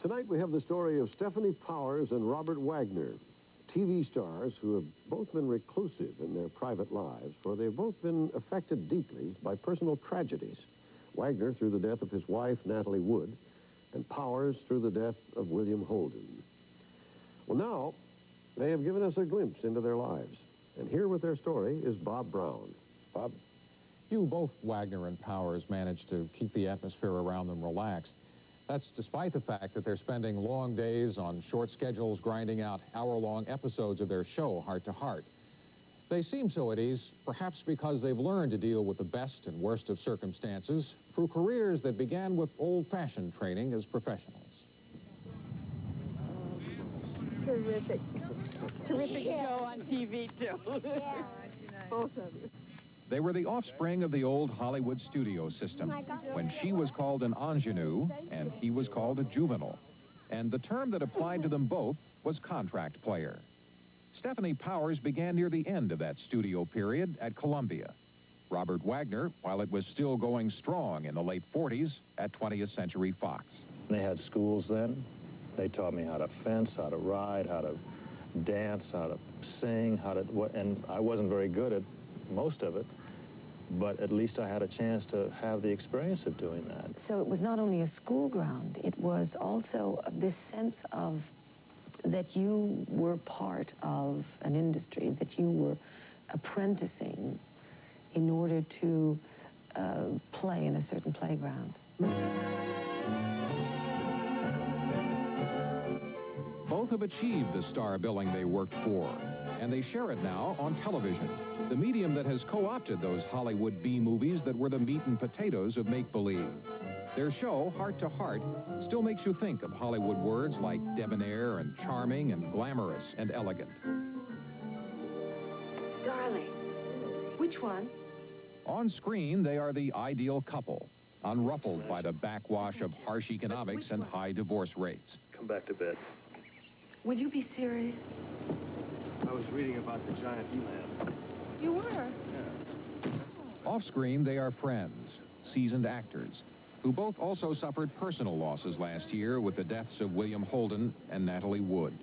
Tonight we have the story of Stefanie Powers and Robert Wagner, TV stars who have both been reclusive in their private lives, for they've both been affected deeply by personal tragedies. Wagner through the death of his wife, Natalie Wood, and Powers through the death of William Holden. Well, now, they have given us a glimpse into their lives. And here with their story is Bob Brown. Bob? You, both Wagner and Powers, managed to keep the atmosphere around them relaxed. That's despite the fact that they're spending long days on short schedules grinding out hour-long episodes of their show, Heart to Heart. They seem so at ease, perhaps because they've learned to deal with the best and worst of circumstances through careers that began with old-fashioned training as professionals. Terrific. Terrific show on TV, too. Yeah. Both of you. They were the offspring of the old Hollywood studio system, when she was called an ingenue and he was called a juvenile. And the term that applied to them both was contract player. Stefanie Powers began near the end of that studio period at Columbia. Robert Wagner, while it was still going strong in the late 40s at 20th Century Fox. They had schools then. They taught me how to fence, how to ride, how to dance, how to sing, and I wasn't very good at most of it, but at least I had a chance to have the experience of doing that. So it was not only a school ground, it was also this sense of that you were part of an industry, that you were apprenticing in order to play in a certain playground. Both have achieved the star billing they worked for, and they share it now on television, the medium that has co-opted those Hollywood B-movies that were the meat and potatoes of make-believe. Their show, Heart to Heart, still makes you think of Hollywood words like debonair and charming and glamorous and elegant. Darling, which one? On screen, they are the ideal couple, unruffled by the backwash of harsh economics and high divorce rates. Come back to bed. Will you be serious? I was reading about the giant eland. You were? Yeah. Off-screen, they are friends, seasoned actors, who both also suffered personal losses last year with the deaths of William Holden and Natalie Wood.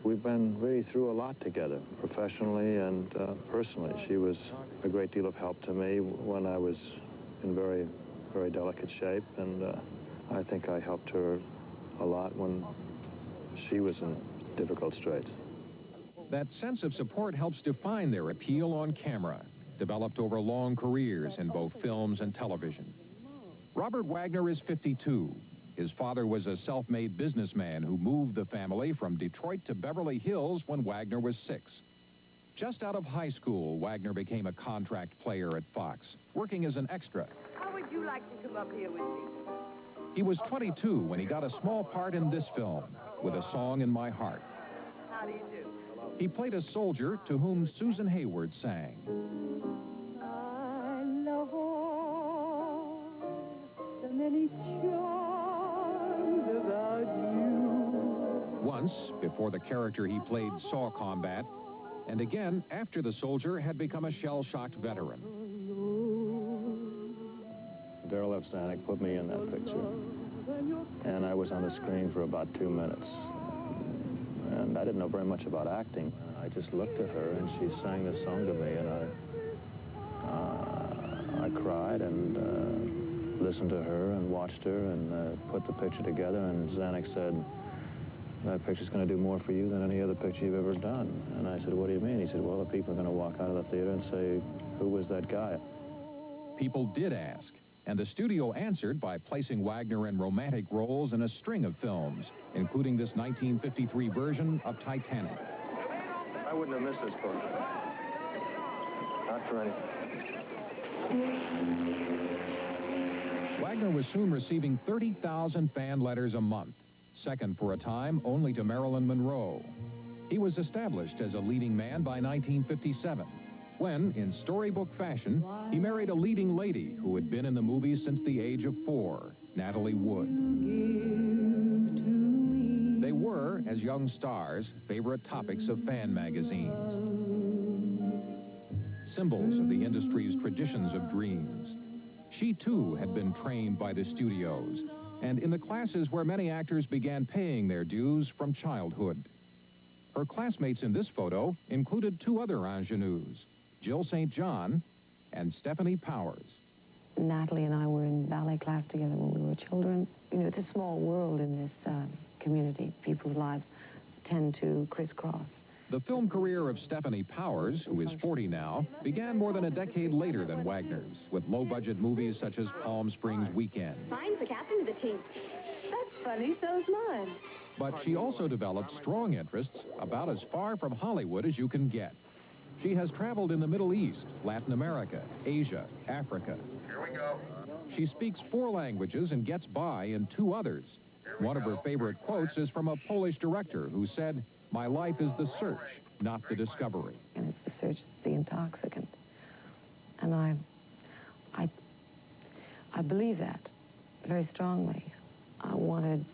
We've been really through a lot together, professionally and personally. She was a great deal of help to me when I was in very, very delicate shape, and I think I helped her a lot when she was in difficult straits. That sense of support helps define their appeal on camera, developed over long careers in both films and television. Robert Wagner is 52. His father was a self-made businessman who moved the family from Detroit to Beverly Hills when Wagner was 6. Just out of high school, Wagner became a contract player at Fox, working as an extra. How would you like to come up here with me? He was 22 when he got a small part in this film, With a Song in My Heart. How do you do? He played a soldier to whom Susan Hayward sang. I love all the many charms about you. Once, before the character he played saw combat, and again after the soldier had become a shell-shocked veteran. Darryl F. Zanuck put me in that picture, and I was on the screen for about 2 minutes. And I didn't know very much about acting. I just looked at her, and she sang this song to me, and I cried and listened to her and watched her and put the picture together, and Zanuck said, that picture's going to do more for you than any other picture you've ever done. And I said, what do you mean? He said, well, the people are going to walk out of the theater and say, who was that guy? People did ask, and the studio answered by placing Wagner in romantic roles in a string of films, including this 1953 version of Titanic. I wouldn't have missed this book. Not for anything. Wagner was soon receiving 30,000 fan letters a month, second for a time only to Marilyn Monroe. He was established as a leading man by 1957, when, in storybook fashion, he married a leading lady who had been in the movies since the age of 4, Natalie Wood. They were, as young stars, favorite topics of fan magazines. Symbols of the industry's traditions of dreams. She, too, had been trained by the studios, and in the classes where many actors began paying their dues from childhood. Her classmates in this photo included two other ingenues, Jill St. John and Stefanie Powers. Natalie and I were in ballet class together when we were children. You know, it's a small world in this community. People's lives tend to crisscross. The film career of Stefanie Powers, who is 40 now, began more than a decade later than Wagner's, with low-budget movies such as Palm Springs Weekend. Mine's the captain of the team. That's funny, so's mine. But she also developed strong interests about as far from Hollywood as you can get. She has traveled in the Middle East, Latin America, Asia, Africa. Here we go. She speaks 4 languages and gets by in 2 others. One of her favorite quotes is from a Polish director who said, "My life is the search, not the discovery." And it's the search, the intoxicant. And I believe that very strongly. I want to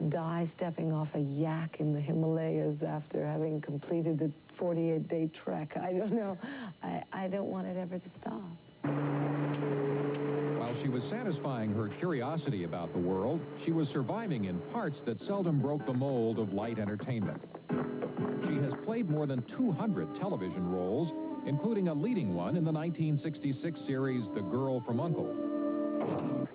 die stepping off a yak in the Himalayas after having completed the 48-day trek. I don't know. I don't want it ever to stop. While she was satisfying her curiosity about the world, she was surviving in parts that seldom broke the mold of light entertainment. She has played more than 200 television roles, including a leading one in the 1966 series The Girl from U.N.C.L.E.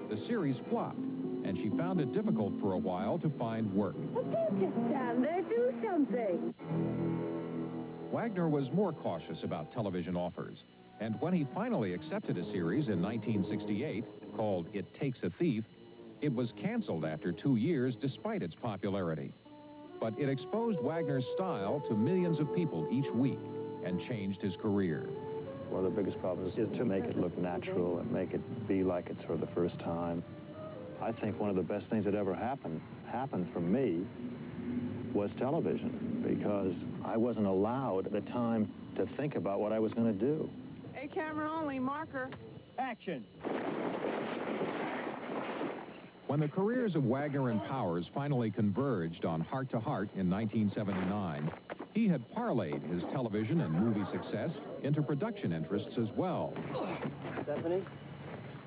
The series flopped, and she found it difficult for a while to find work. Don't just stand there, do something. Wagner was more cautious about television offers, and when he finally accepted a series in 1968 called It Takes a Thief, it was canceled after 2 years despite its popularity. But it exposed Wagner's style to millions of people each week and changed his career. One of the biggest problems is to make it look natural and make it be like it's for the first time. I think one of the best things that ever happened for me was television, because I wasn't allowed the time to think about what I was going to do. Hey, camera only, marker. Action. When the careers of Wagner and Powers finally converged on Heart to Heart in 1979, he had parlayed his television and movie success into production interests as well. Stefanie?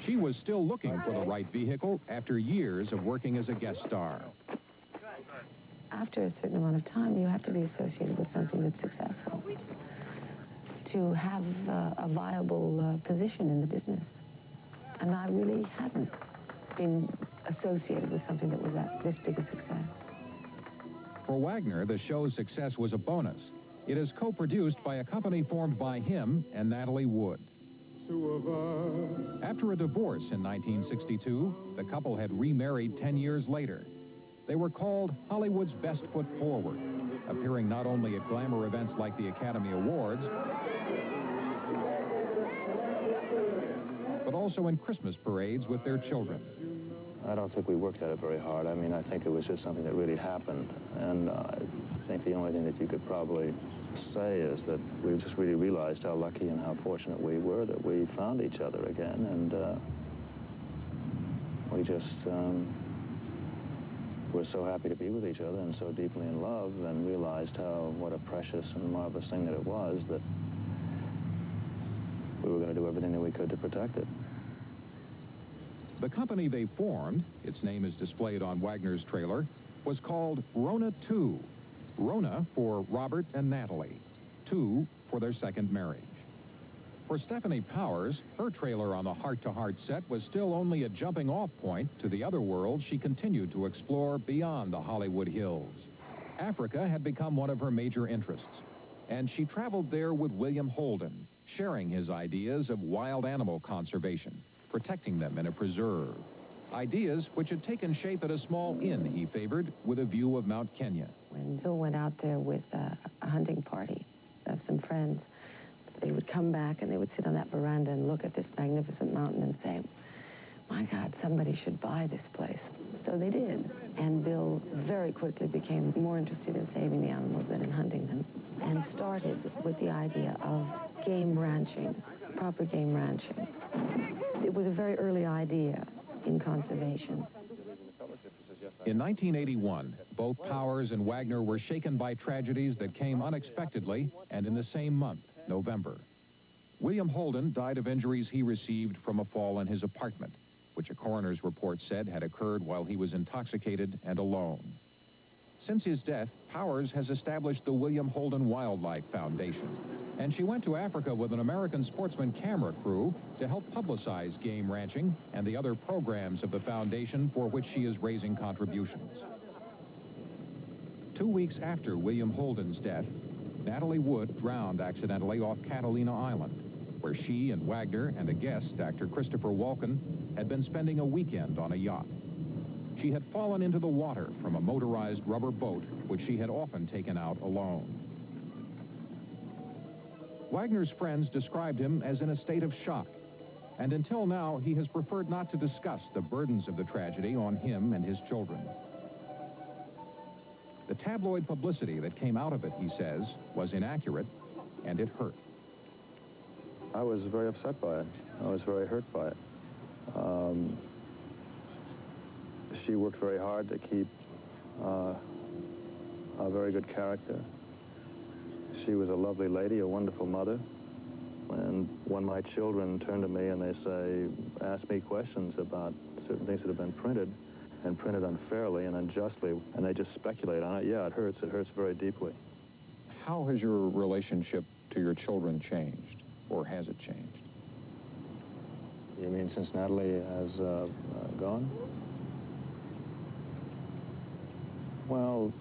She was still looking for the right vehicle after years of working as a guest star. After a certain amount of time, you have to be associated with something that's successful to have a viable position in the business. And I really hadn't been associated with something that was this big a success. For Wagner, the show's success was a bonus. It is co-produced by a company formed by him and Natalie Wood. After a divorce in 1962, the couple had remarried 10 years later. They were called Hollywood's Best Foot Forward, appearing not only at glamour events like the Academy Awards, but also in Christmas parades with their children. I don't think we worked at it very hard. I mean, I think it was just something that really happened. And I think the only thing that you could probably say is that we just really realized how lucky and how fortunate we were that we found each other again. And we just were so happy to be with each other and so deeply in love, and realized what a precious and marvelous thing that it was, that we were going to do everything that we could to protect it. The company they formed, its name is displayed on Wagner's trailer, was called Rona 2. Rona for Robert and Natalie, 2 for their second marriage. For Stefanie Powers, her trailer on the Heart to Heart set was still only a jumping-off point to the other world she continued to explore beyond the Hollywood hills. Africa had become one of her major interests, and she traveled there with William Holden, sharing his ideas of wild animal conservation, protecting them in a preserve. Ideas which had taken shape at a small inn he favored with a view of Mount Kenya. When Bill went out there with a hunting party of some friends, they would come back and they would sit on that veranda and look at this magnificent mountain and say, "My God, somebody should buy this place." So they did. And Bill very quickly became more interested in saving the animals than in hunting them, and started with the idea of game ranching, proper game ranching. It was a very early idea in conservation. In 1981, both Powers and Wagner were shaken by tragedies that came unexpectedly and in the same month, November. William Holden died of injuries he received from a fall in his apartment, which a coroner's report said had occurred while he was intoxicated and alone. Since his death, Powers has established the William Holden Wildlife Foundation, and she went to Africa with an American sportsman camera crew to help publicize game ranching and the other programs of the foundation for which she is raising contributions. 2 weeks after William Holden's death, Natalie Wood drowned accidentally off Catalina Island, where she and Wagner and a guest, actor Christopher Walken, had been spending a weekend on a yacht. She had fallen into the water from a motorized rubber boat, which she had often taken out alone. Wagner's friends described him as in a state of shock, and until now, he has preferred not to discuss the burdens of the tragedy on him and his children. The tabloid publicity that came out of it, he says, was inaccurate, and it hurt. I was very upset by it. I was very hurt by it. She worked very hard to keep a very good character. She was a lovely lady, a wonderful mother. And when my children turn to me and they say, ask me questions about certain things that have been printed, and printed unfairly and unjustly, and they just speculate on it, yeah, it hurts very deeply. How has your relationship to your children changed, or has it changed? You mean since Natalie has gone? Well,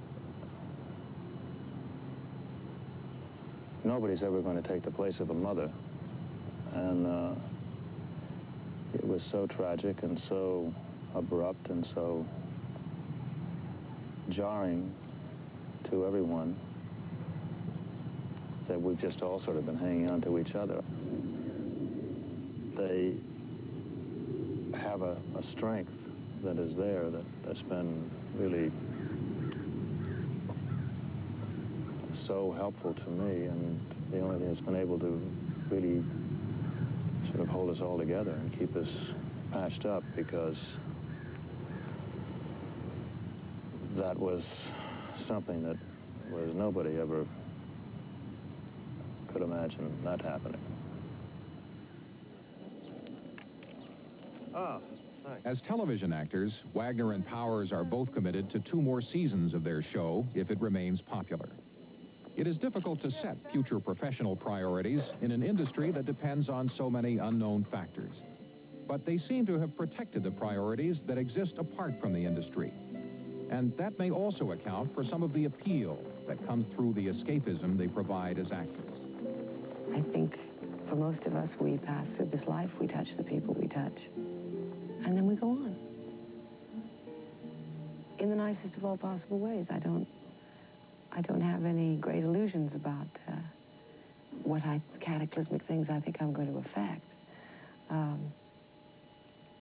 nobody's ever going to take the place of a mother, and it was so tragic and so abrupt and so jarring to everyone that we've just all sort of been hanging on to each other. They have a strength that is there that's been really so helpful to me, and the only thing that's been able to really sort of hold us all together and keep us patched up, because that was something that was nobody ever could imagine that happening. Oh, thanks. As television actors, Wagner and Powers are both committed to 2 more seasons of their show if it remains popular. It is difficult to set future professional priorities in an industry that depends on so many unknown factors. But they seem to have protected the priorities that exist apart from the industry. And that may also account for some of the appeal that comes through the escapism they provide as actors. I think for most of us, we pass through this life, we touch the people we touch, and then we go on. In the nicest of all possible ways. I don't have any great illusions about what cataclysmic things I think I'm going to affect.